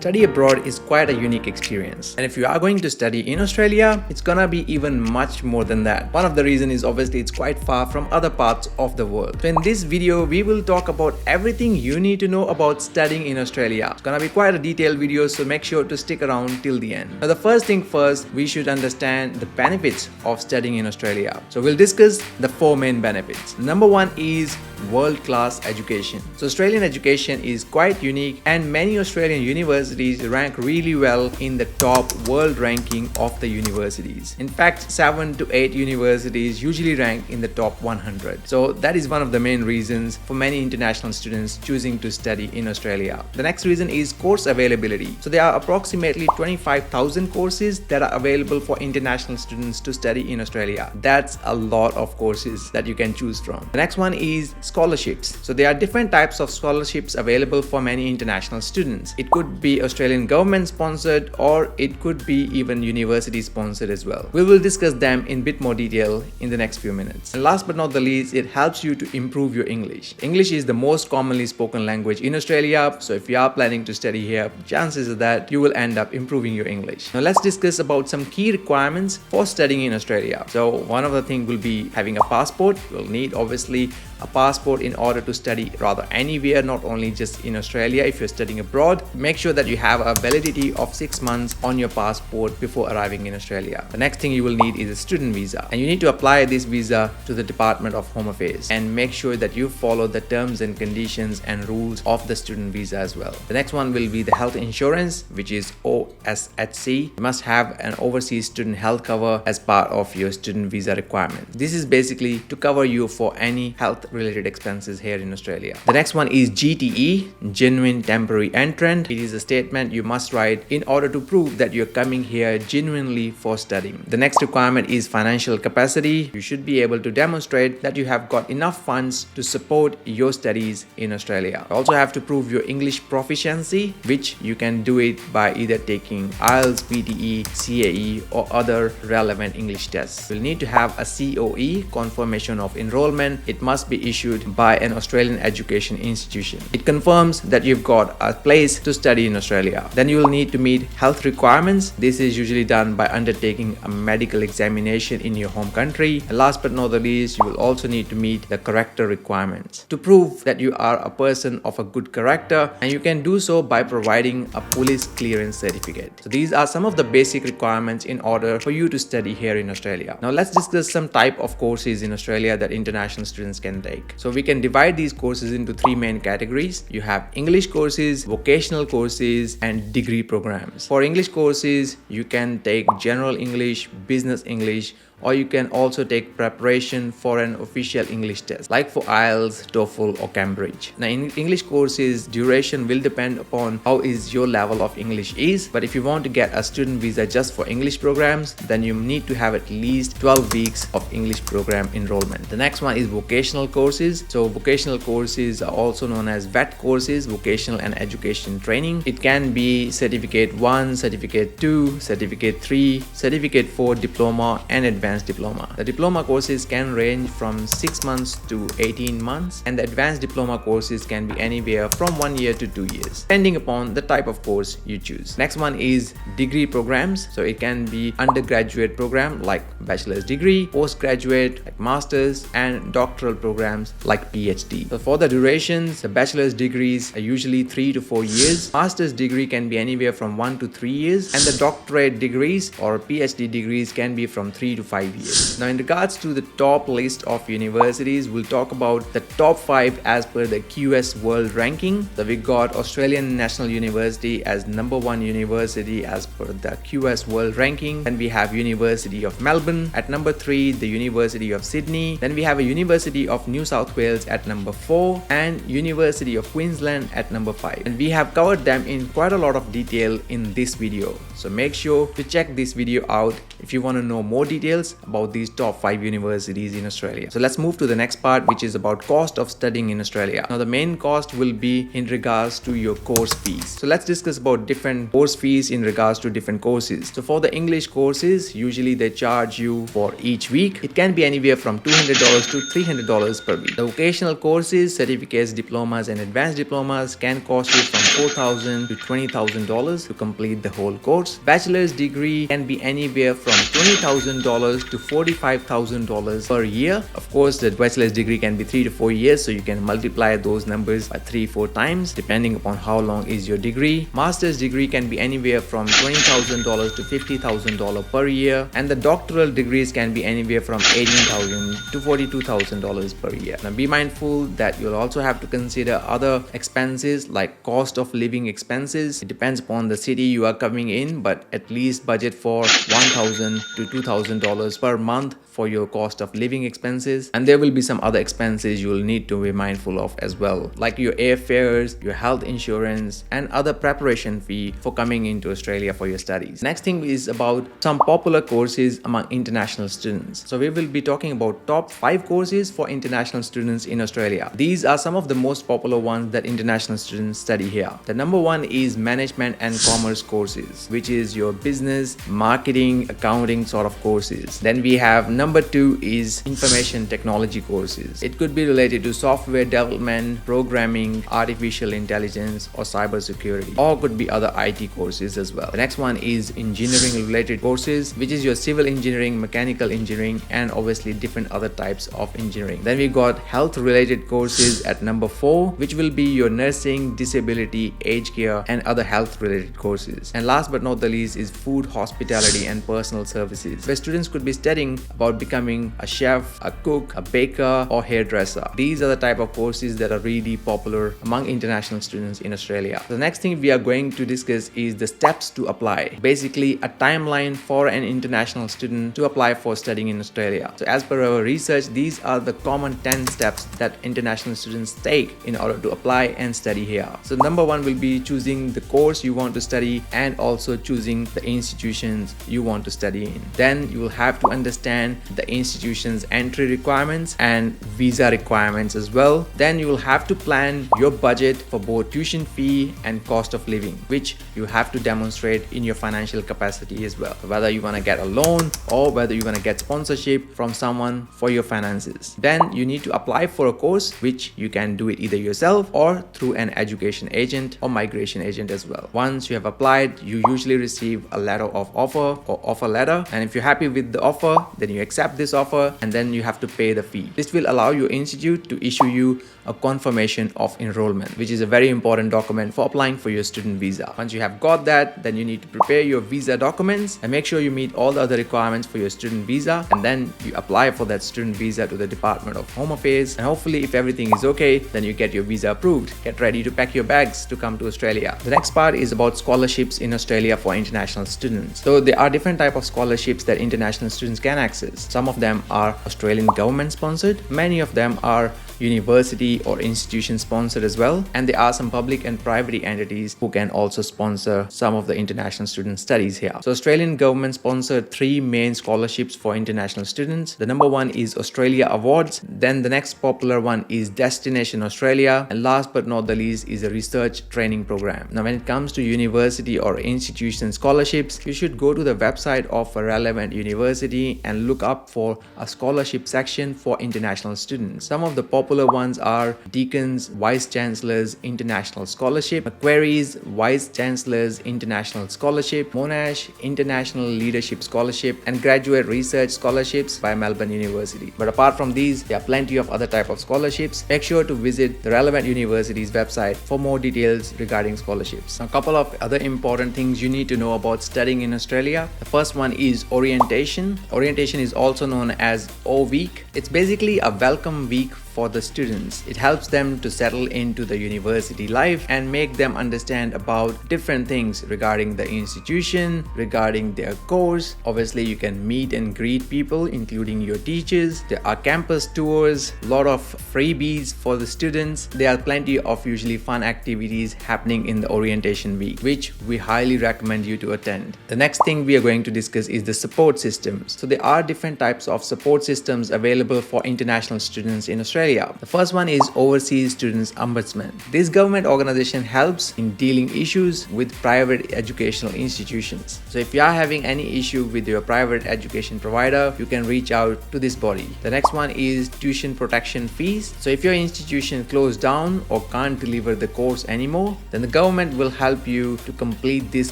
Study abroad is quite a unique experience, and if you are going to study in Australia, it's gonna be even much more than that. One of the reasons is obviously it's quite far from other parts of the world. So in this video, we will talk about everything you need to know about studying in Australia. It's gonna be quite a detailed video, so make sure to stick around till the end. Now the first thing first, we should understand the benefits of studying in Australia. So we'll discuss the four main benefits. Number one is world-class education. So Australian education is quite unique, and many Australian universities rank really well in the top world ranking of the universities. In fact, 7 to 8 universities usually rank in the top 100. So that is one of the main reasons for many international students choosing to study in Australia. The next reason is course availability. So there are approximately 25,000 courses that are available for international students to study in Australia. That's a lot of courses that you can choose from. The next one is scholarships. So there are different types of scholarships available for many international students. It could be Australian government sponsored, or it could be even university sponsored as well. We will discuss them in bit more detail in the next few minutes. And last but not the least, it helps you to improve your English. English is the most commonly spoken language in Australia, so if you are planning to study here, chances are that you will end up improving your English. Now let's discuss about some key requirements for studying in Australia. So one of the things will be having a passport. You'll need obviously a passport in order to study rather anywhere, not only just in Australia. If you're studying abroad, make sure that you have a validity of 6 months on your passport before arriving in Australia. The next thing you will need is a student visa, and you need to apply this visa to the Department of Home Affairs and make sure that you follow the terms and conditions and rules of the student visa as well. The next one will be the health insurance, which is OSHC. You must have an overseas student health cover as part of your student visa requirement. This is basically to cover you for any health related expenses here in Australia. The next one is GTE, Genuine Temporary Entrant. It is a statement you must write in order to prove that you're coming here genuinely for studying. The next requirement is financial capacity. You should be able to demonstrate that you have got enough funds to support your studies in Australia. You also have to prove your English proficiency, which you can do it by either taking IELTS, PTE, CAE, or other relevant English tests. You'll need to have a COE, confirmation of enrollment. It must be issued by an Australian education institution. It confirms that you've got a place to study in Australia. Then you will need to meet health requirements. This is usually done by undertaking a medical examination in your home country. And last but not the least, you will also need to meet the character requirements to prove that you are a person of a good character, and you can do so by providing a police clearance certificate. So these are some of the basic requirements in order for you to study here in Australia. Now let's discuss some type of courses in Australia that international students can take. So we can divide these courses into 3 main categories. You have English courses, vocational courses, and degree programs. For English courses, you can take general English, business English, or you can also take preparation for an official English test, like for IELTS, TOEFL, or Cambridge. Now in English courses, duration will depend upon how is your level of English is, but if you want to get a student visa just for English programs, then you need to have at least 12 weeks of English program enrollment. The next one is vocational courses. So vocational courses are also known as VET courses, vocational and education training. It can be Certificate 1, Certificate 2, Certificate 3, Certificate 4 diploma, and advanced diploma. The diploma courses can range from 6 months to 18 months, and the advanced diploma courses can be anywhere from 1 year to 2 years, depending upon the type of course you choose. Next one is degree programs. So it can be undergraduate program like bachelor's degree, postgraduate like master's, and doctoral programs like PhD. So for the durations, the bachelor's degrees are usually 3 to 4 years. Master's degree can be anywhere from 1 to 3 years, and the doctorate degrees or PhD degrees can be from 3 to 5 years. Now in regards to the top list of universities, we'll talk about the top 5 as per the QS World Ranking. So we got Australian National University as number 1 university as per the QS World Ranking. Then we have University of Melbourne at number 3, the University of Sydney. Then we have a University of New South Wales at number 4, and University of Queensland at number 5. And we have covered them in quite a lot of detail in this video. So make sure to check this video out if you want to know more details discuss about these top 5 universities in Australia. So let's move to the next part, which is about cost of studying in Australia. Now the main cost will be in regards to your course fees. So let's discuss about different course fees in regards to different courses. So for the English courses, usually they charge you for each week. It can be anywhere from $200 to $300 per week. The vocational courses, certificates, diplomas and advanced diplomas can cost you from $4,000 to $20,000 to complete the whole course. Bachelor's degree can be anywhere from $20,000 to $45,000 per year. Of course, the bachelor's degree can be 3 to 4 years, so you can multiply those numbers by 3-4 times depending upon how long is your degree. Master's degree can be anywhere from $20,000 to $50,000 per year, and the doctoral degrees can be anywhere from $18,000 to $42,000 per year. Now be mindful that you'll also have to consider other expenses like cost of living expenses. It depends upon the city you are coming in, but at least budget for $1,000 to $2,000 per month for your cost of living expenses. And there will be some other expenses you will need to be mindful of as well, like your airfares, your health insurance and other preparation fee for coming into Australia for your studies. Next thing is about some popular courses among international students. So we will be talking about top 5 courses for international students in Australia. These are some of the most popular ones that international students study here. The number 1 is management and commerce courses, which is your business, marketing, accounting sort of courses. Then we have number 2 is information technology courses. It could be related to software development, programming, artificial intelligence or cyber security, or could be other IT courses as well. The next one is engineering related courses, which is your civil engineering, mechanical engineering and obviously different other types of engineering. Then we got health related courses at number 4, which will be your nursing, disability, aged care and other health related courses. And last but not the least is food, hospitality and personal services, where students could be studying about becoming a chef, a cook, a baker or hairdresser. These are the type of courses that are really popular among international students in Australia. The next thing we are going to discuss is the steps to apply. Basically a timeline for an international student to apply for studying in Australia. So as per our research, these are the common 10 steps that international students take in order to apply and study here. So number 1 will be choosing the course you want to study and also choosing the institutions you want to study in. Then you will have to understand the institution's entry requirements and visa requirements as well. Then you will have to plan your budget for both tuition fee and cost of living, which you have to demonstrate in your financial capacity as well, whether you want to get a loan or whether you want to get sponsorship from someone for your finances. Then you need to apply for a course, which you can do it either yourself or through an education agent or migration agent as well. Once you have applied, you usually receive a letter of offer or offer letter, and if you're happy with the offer, then you accept this offer and then you have to pay the fee. This will allow your institute to issue you a confirmation of enrollment, which is a very important document for applying for your student visa. Once you have got that, then you need to prepare your visa documents and make sure you meet all the other requirements for your student visa, and then you apply for that student visa to the Department of Home Affairs, and hopefully if everything is okay, then you get your visa approved. Get ready to pack your bags to come to Australia. The next part is about scholarships in Australia for international students. So there are different types of scholarships that international students can access. Some of them are Australian government sponsored, many of them are university or institution sponsored as well, and there are some public and private entities who can also sponsor some of the international student studies here. So Australian government sponsored 3 main scholarships for international students. The number 1 is Australia Awards, then the next popular one is Destination Australia, and last but not the least is a research training program. Now when it comes to university or institution scholarships, you should go to the website of a relevant university and look up for a scholarship section for international students. Some of the popular ones are Deacon's Vice Chancellor's International Scholarship, Macquarie's Vice Chancellor's International Scholarship, Monash International Leadership Scholarship, and Graduate Research Scholarships by Melbourne University. But apart from these, there are plenty of other type of scholarships. Make sure to visit the relevant university's website for more details regarding scholarships. A couple of other important things you need to know about studying in Australia. The first one is orientation. Orientation is also known as O Week. It's basically a welcome week for the students. It helps them to settle into the university life and make them understand about different things regarding the institution, regarding their course. Obviously, you can meet and greet people, including your teachers. There are campus tours, a lot of freebies for the students. There are plenty of usually fun activities happening in the orientation week, which we highly recommend you to attend. The next thing we are going to discuss is the support systems. So there are different types of support systems available for international students in Australia. The first one is Overseas Students Ombudsman. This government organization helps in dealing issues with private educational institutions. So if you are having any issue with your private education provider, you can reach out to this body. The next one is tuition protection fees. So if your institution closed down or can't deliver the course anymore, then the government will help you to complete this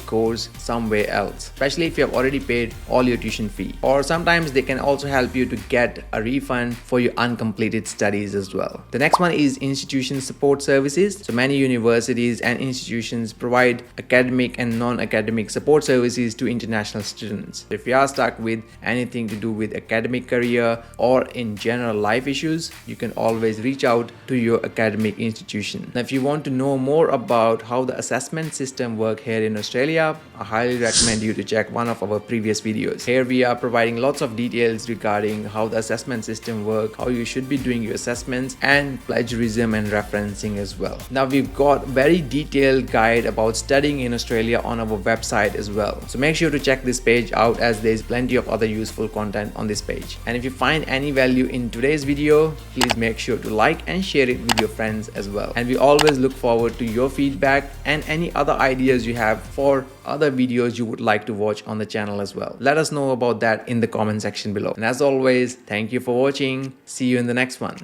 course somewhere else, especially if you have already paid all your tuition fee. Or sometimes they can also help you to get a refund for your uncompleted studies as well. The next one is institution support services. So many universities and institutions provide academic and non-academic support services to international students. If you are stuck with anything to do with academic career or in general life issues, you can always reach out to your academic institution. Now, if you want to know more about how the assessment system works here in Australia, I highly recommend you to check one of our previous videos. Here we are providing lots of details regarding how the assessment system works, how you should be doing your assessments, and plagiarism and referencing as well. Now we've got very detailed guide about studying in Australia on our website as well. So make sure to check this page out, as there's plenty of other useful content on this page. And if you find any value in today's video, please make sure to like and share it with your friends as well. And we always look forward to your feedback and any other ideas you have for other videos you would like to watch on the channel as well. Let us know about that in the comment section below. And as always, thank you for watching. See you in the next one.